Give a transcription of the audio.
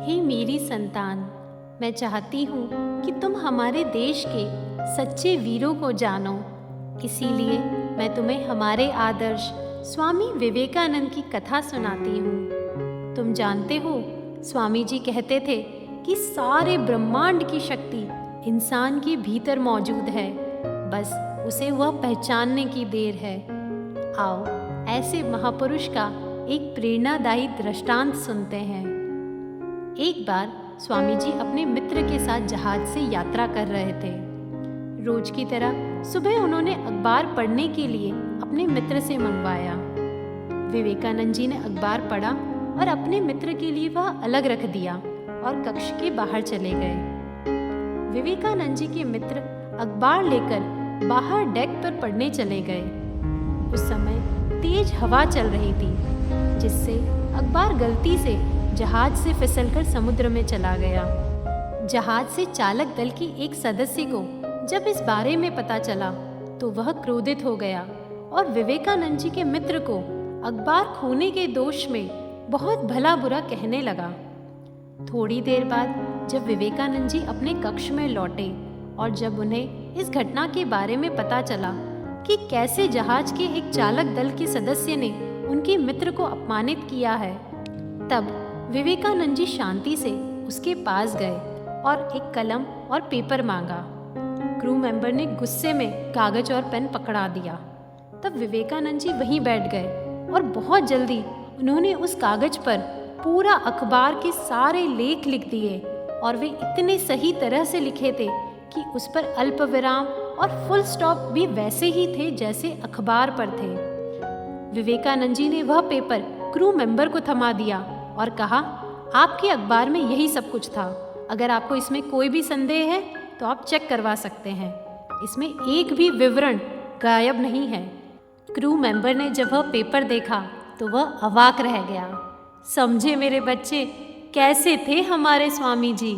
हे मेरी संतान, मैं चाहती हूँ कि तुम हमारे देश के सच्चे वीरों को जानो। इसीलिए मैं तुम्हें हमारे आदर्श स्वामी विवेकानंद की कथा सुनाती हूँ। तुम जानते हो, स्वामी जी कहते थे कि सारे ब्रह्मांड की शक्ति इंसान के भीतर मौजूद है, बस उसे वह पहचानने की देर है। आओ, ऐसे महापुरुष का एक प्रेरणादायी दृष्टांत सुनते हैं। एक बार स्वामी जी अपने मित्र के साथ जहाज से यात्रा कर रहे थे। रोज की तरह सुबह उन्होंने अखबार पढ़ने के लिए अपने मित्र से मंगवाया। विवेकानंद जी ने अखबार पढ़ा और अपने मित्र के लिए वह अलग रख दिया और कक्ष के बाहर चले गए। विवेकानंद जी के मित्र अखबार लेकर बाहर डेक पर पढ़ने चले गए। उस समय तेज हवा चल रही थी, जिससे अखबार गलती से जहाज से फिसलकर समुद्र में चला गया। जहाज से चालक दल की एक सदस्य को जब इस बारे में पता चला तो वह क्रोधित हो गया और विवेकानंद जी के मित्र को अखबार खोने के दोष में बहुत भला बुरा कहने लगा। थोड़ी देर बाद जब विवेकानंद जी अपने कक्ष में लौटे और जब उन्हें इस घटना के बारे में पता चला कि कैसे जहाज के एक चालक दल के सदस्य ने उनके मित्र को अपमानित किया है, तब विवेकानंद जी शांति से उसके पास गए और एक कलम और पेपर मांगा। क्रू मेंबर ने गुस्से में कागज और पेन पकड़ा दिया। तब विवेकानंद जी वहीं बैठ गए और बहुत जल्दी उन्होंने उस कागज पर पूरा अखबार के सारे लेख लिख दिए और वे इतने सही तरह से लिखे थे कि उस पर अल्प विराम और फुल स्टॉप भी वैसे ही थे जैसे अखबार पर थे। विवेकानंद जी ने वह पेपर क्रू मेंबर को थमा दिया और कहा, आपके अखबार में यही सब कुछ था। अगर आपको इसमें कोई भी संदेह है तो आप चेक करवा सकते हैं। इसमें एक भी विवरण गायब नहीं है। क्रू मेंबर ने जब वह पेपर देखा तो वह अवाक रह गया। समझे मेरे बच्चे, कैसे थे हमारे स्वामी जी।